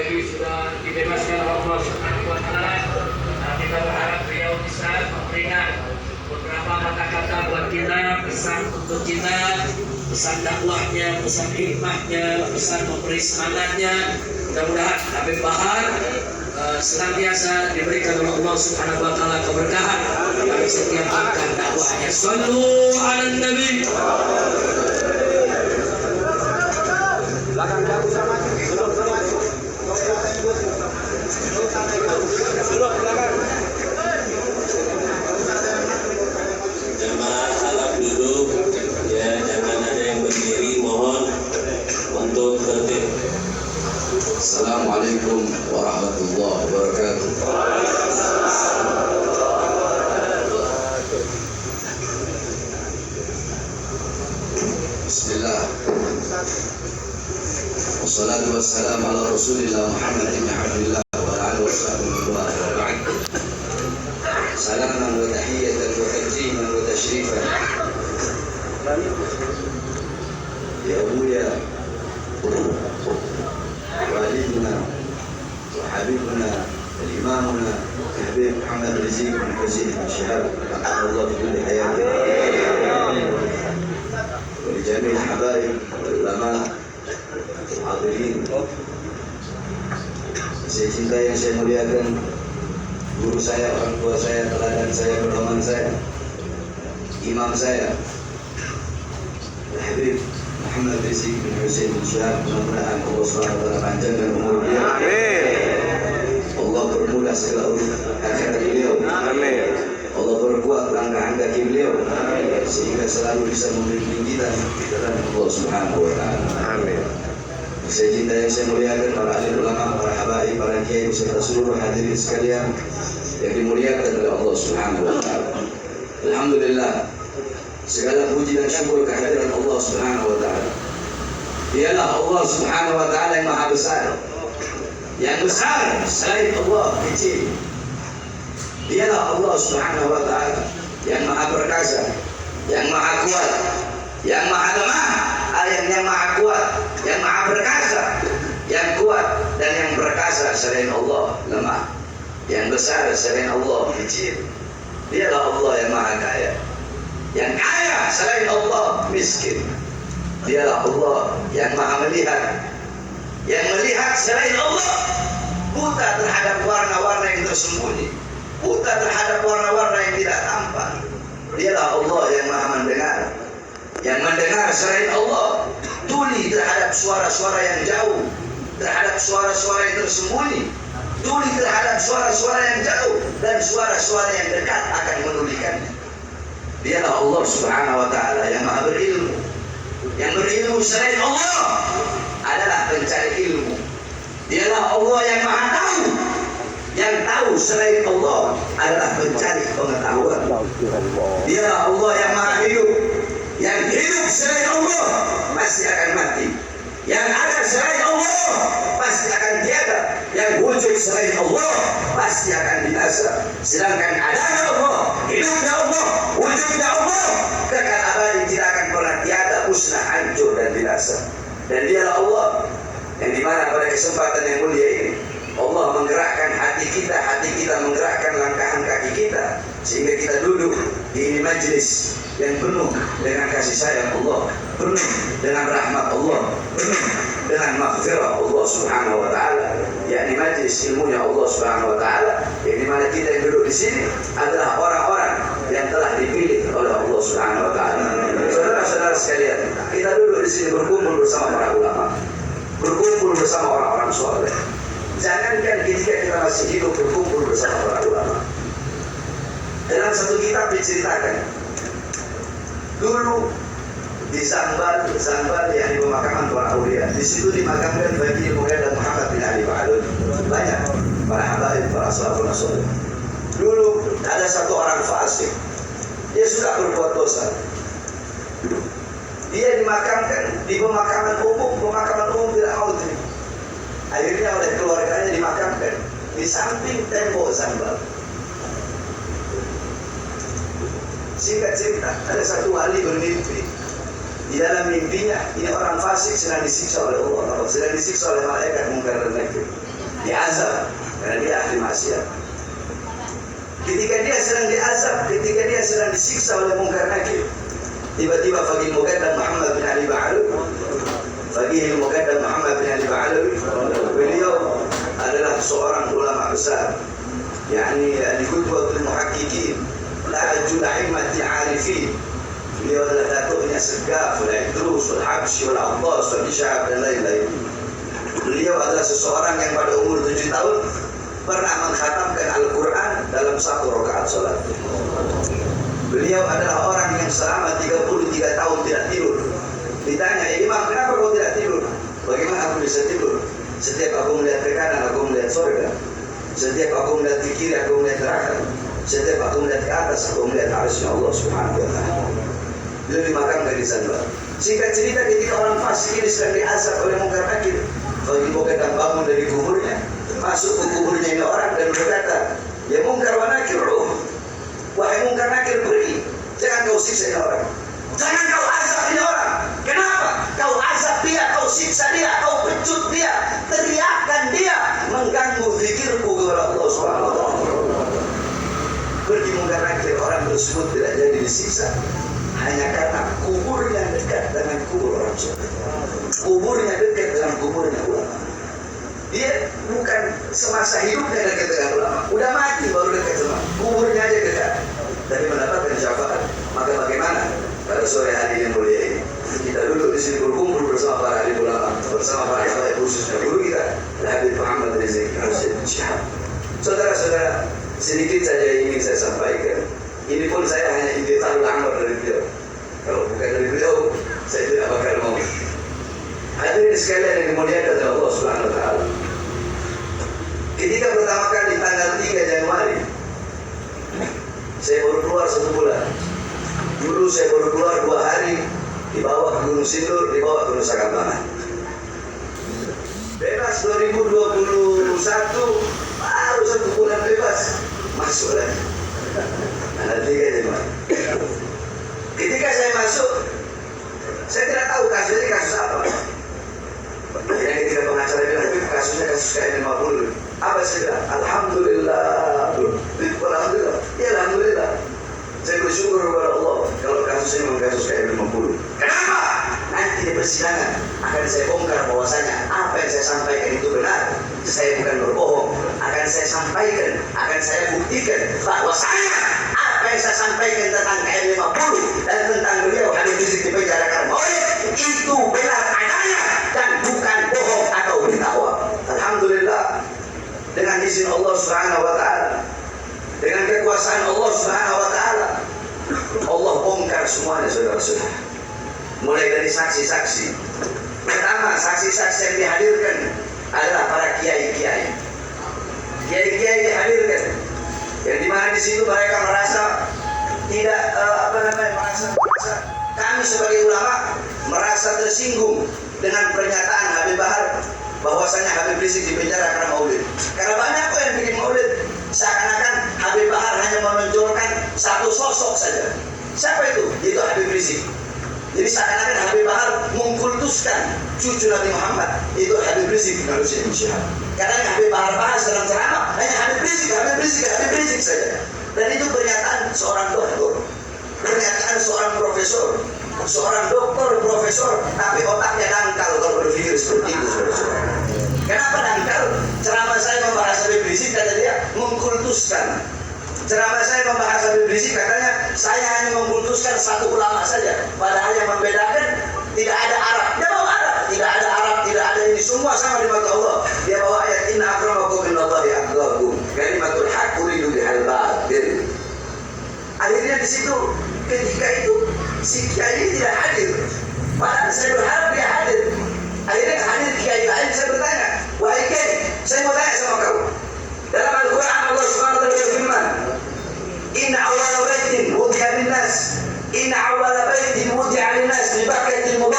lagi sudah dibebaskan oleh Allah Subhanahu wa taala. Kita berharap beliau bisa memberikan beberapa kata-kata buat kita, pesan untuk kita, pesan dakwahnya, pesan hikmahnya, pesan memberi semangatnya. Mudah-mudahan Habib Bahar senantiasa diberikan oleh Allah Subhanahu wa taala keberkahan dalam setiap langkah dakwahnya. Shallu 'alan nabi. Belakang jauh sama maju. Jemaah halal duduk, ya, jangan ada yang berdiri, mohon untuk tertib. Assalamualaikum warahmatullahi wabarakatuh. Bismillah. Wassalatu wassalamu ala Rasulillah Muhammad ibn Abdullah wa ala alihi washabbihi wa ba'd. Salaman wa tahiyatan wa takriman wa tashrifan. Ya Abuya والدنا وحبيبنا الإمامنا الحبيب محمد رزيق بن حسين بن شهاب رحمه الله في كل حياته ولجميع الحبايب والعلماء الحاضرين. Saya cintai yang saya muliakan guru saya, orang tua saya, teladan saya, pedoman saya, imam saya, Habib Muhammad Rizieq bin Husain bin Syihab. Mudah-mudahan Allah SWT panjangkan umur beliau. Amin. Allah permudah segala urusan akhirat beliau. Amin. Allah perkuat langkah kaki beliau. Amin. Sehingga selalu bisa membimbing kita di dalam Allah Subhanahu wa taala. Amin. Saya cintai yang saya muliakan para alim ulama, para habaib, para kiai beserta seluruh hadirin sekalian yang dimuliakan oleh Allah Subhanahu wa taala. Alhamdulillah. Segala puji dan syukur kehadiran Allah Subhanahu wa taala. Dialah Allah Subhanahu wa taala yang maha besar. Yang besar selain Allah kecil. Dialah Allah Subhanahu wa taala yang maha perkasa, yang maha kuat, yang maha lemah, yang maha kuat, yang maha perkasa, yang kuat dan yang perkasa selain Allah lemah. Yang besar selain Allah kecil. Dialah Allah yang maha kaya. Yang kaya selain Allah miskin. Dialah Allah yang maha melihat. Yang melihat selain Allah buta terhadap warna-warna yang tersembunyi, buta terhadap warna-warna yang tidak tampak. Dialah Allah yang maha mendengar. Yang mendengar selain Allah tuli terhadap suara-suara yang jauh, terhadap suara-suara yang tersembunyi, tuli terhadap suara-suara yang jauh, dan suara-suara yang dekat akan menulikannya. Dialah Allah Subhanahu wa taala yang maha berilmu. Yang berilmu selain Allah adalah pencari ilmu. Dialah Allah yang maha tahu. Yang tahu selain Allah adalah pencari pengetahuan. Dialah Allah yang maha hidup. Yang hidup selain Allah pasti akan mati. Yang ada selain Allah pasti akan tiada. Yang wujud selain Allah pasti akan binasa. Sedangkan adanya Allah, hidupnya Allah, wujudnya Allah kekal abadi, tidak akan pernah tiada, musnah, hancur dan binasa. Dan dialah Allah yang dimana pada kesempatan yang mulia ini Allah menggerakkan hati kita menggerakkan langkahan kaki kita sehingga kita duduk di ini majlis yang penuh dengan kasih sayang Allah, penuh dengan rahmat Allah, penuh dengan maghfirah Allah Subhanahu wa taala, yakni majlis ilmunya Allah Subhanahu wa taala, yang dimana kita yang duduk di sini adalah orang-orang yang telah dipilih oleh Allah Subhanahu wa taala. Saudara-saudara sekalian, kita duduk di sini berkumpul bersama para ulama, berkumpul bersama orang-orang soleh. Jangankan ketika kita masih hidup berkumpul bersama para ulama. Dalam satu kitab diceritakan dulu di Zambal yang di pemakaman para aulia. Di situ dimakamkan Bagi Muhammad dan Muhammad bin Ali Ba'alun. Banyak para habaib, para sahabat Rasul. Dulu ada satu orang fasik. Dia suka berbuat dosa. Dia dimakamkan di pemakaman umum tidak mau terima. Akhirnya oleh keluarganya dimakamkan di samping tembok Zambal. Singkat cerita, ada satu wali bermimpi. Di dalam mimpinya, ini orang fasik sedang disiksa oleh Allah, sedang disiksa oleh malaikat Munkar dan Nakir. diazab karena dia ahli maksiat. Ketika dia sedang diazab, ketika dia sedang disiksa oleh Munkar Nakir, tiba-tiba Faqih Muqaddam Muhammad bin Ali Ba'alawi, Faqih Muqaddam Muhammad bin Ali Ba'alawi, beliau adalah seorang ulama besar, yakni al-qudwatul muhaqqiqin, tajul a'immatil 'arifin. Beliau adalah datuknya Segaf, Al-Idrus, Al-Habsyi, Al-Abbas, Al-Isyab dan lain-lain. Beliau adalah seseorang yang pada umur 7 tahun pernah mengkhatamkan Al-Quran dalam 1 rakaat sholat. Beliau adalah orang yang selama 33 tahun tidak tidur. Ditanya, Imam, kenapa kau tidak tidur? Bagaimana aku bisa tidur? Setiap aku melihat ke kanan, aku melihat surga. Setiap aku melihat ke kiri, aku melihat neraka. Setiap aku melihat ke atas, aku melihat arsy Allah Subhanahu wa Ta'ala. Beliau dimakamkan di sana. Singkat cerita, ketika orang fasik ini sedang diazab oleh Munkar Nakir, Faqih Muqaddam bangun dari kuburnya, masuk ke kuburnya ini orang dan berkata, ya Munkar wa Nakir, wahai Munkar Nakir, pergi, jangan kau siksa ini orang, jangan kau azab ini orang. Kenapa? Kau azab dia, kau siksa dia, kau pecut dia, teriakan dia, mengganggu zikirku kepada Allah Subhanahu wa Ta'ala. Pergi Munkar Nakir, orang tersebut tidak jadi disiksa hanya karena kuburnya dekat dengan kubur orang soleh, kuburnya dekat dengan kuburnya ulama. Dia bukan semasa hidupnya dekat dengan ulama, udah mati baru dekat sama kuburnya aja dekat, tapi mendapatkan syafaat. Maka bagaimana pada sore hari yang mulia ini kita duduk di sini berkumpul bersama para alim ulama, bersama para sahabat khususnya guru kita Habib Muhammad Rizik Al-Syed Syihab. Saudara-saudara, sedikit saja yang ingin saya sampaikan. Ini pun saya hanya idhar al-amr dari beliau. Kalau bukan dari beliau, saya tidak bakal mau. Hadirin sekalian yang dimuliakan oleh Allah Subhanahu wa Ta'ala. Ketika pertama kali tanggal 3 Januari, saya baru keluar 1 bulan. Dulu saya baru keluar 2 hari, dibawa ke Gunung Sindur, dibawa ke Nusa Kambangan. Bebas 2021, baru 1 bulan bebas, masuk lagi. Tanggal 3 Januari. Ketika saya masuk, saya tidak tahu kasusnya kasus apa. Yang ketika pengacara bilang, kasusnya kasus KM50. Apa saya bilang? Alhamdulillah. Alhamdulillah. Ya Alhamdulillah. Saya bersyukur kepada Allah kalau kasusnya memang kasus KM50. Kenapa? Nanti di persidangan akan saya bongkar bahwasanya apa yang saya sampaikan itu benar. Saya bukan berbohong. Akan saya sampaikan, akan saya buktikan bahwasanya apa yang saya sampaikan tentang KM50 dan tentang beliau Habib Rizik di penjara karena itu benar adanya dan bukan bohong atau berita hoax. Alhamdulillah, dengan izin Allah Subhanahu wa Ta'ala, dengan kekuasaan Allah Subhanahu wa Ta'ala, Allah bongkar semuanya, saudara-saudara. Mulai dari saksi-saksi. Pertama, saksi-saksi yang dihadirkan adalah para kiai-kiai. Kiai-kiai dihadirkan, yang dimana di situ mereka merasa tidak merasa kami sebagai ulama merasa tersinggung dengan pernyataan Habib Bahar bahwasanya Habib Rizik dipenjara karena maulid. Karena banyak kok yang bikin maulid, seakan-akan Habib Bahar hanya menonjolkan satu sosok saja. Siapa itu? Itu Habib Rizik. Jadi seakan-akan Habib Bahar mengkultuskan cucu Nabi Muhammad, itu Habib Rizik Al-Syed Syihab. Karena yang Habib Bahar bahas dalam ceramah hanya Habib Rizik, Habib Rizik, Habib Rizik saja. Dan itu pernyataan seorang doktor, pernyataan seorang profesor, seorang doktor, profesor, tapi otaknya dangkal kalau berpikir seperti itu, saudara-saudara. Kenapa dangkal? Ceramah saya membahas Habib Rizik, kata dia, mengkultuskan. Ceramah saya membahas Habib Rizik, katanya saya hanya mengkultuskan satu ulama saja. Padahal yang membedakan tidak ada Arab. Dia bawa Arab, tidak ada Arab, tidak ada ini, semua sama di mata Allah. Dia bawa ayat inna akramakum indallahi atqakum. Kalimatul haqq uridu bihal batil. Akhirnya di situ ketika itu si kiai tidak hadir. Padahal saya berharap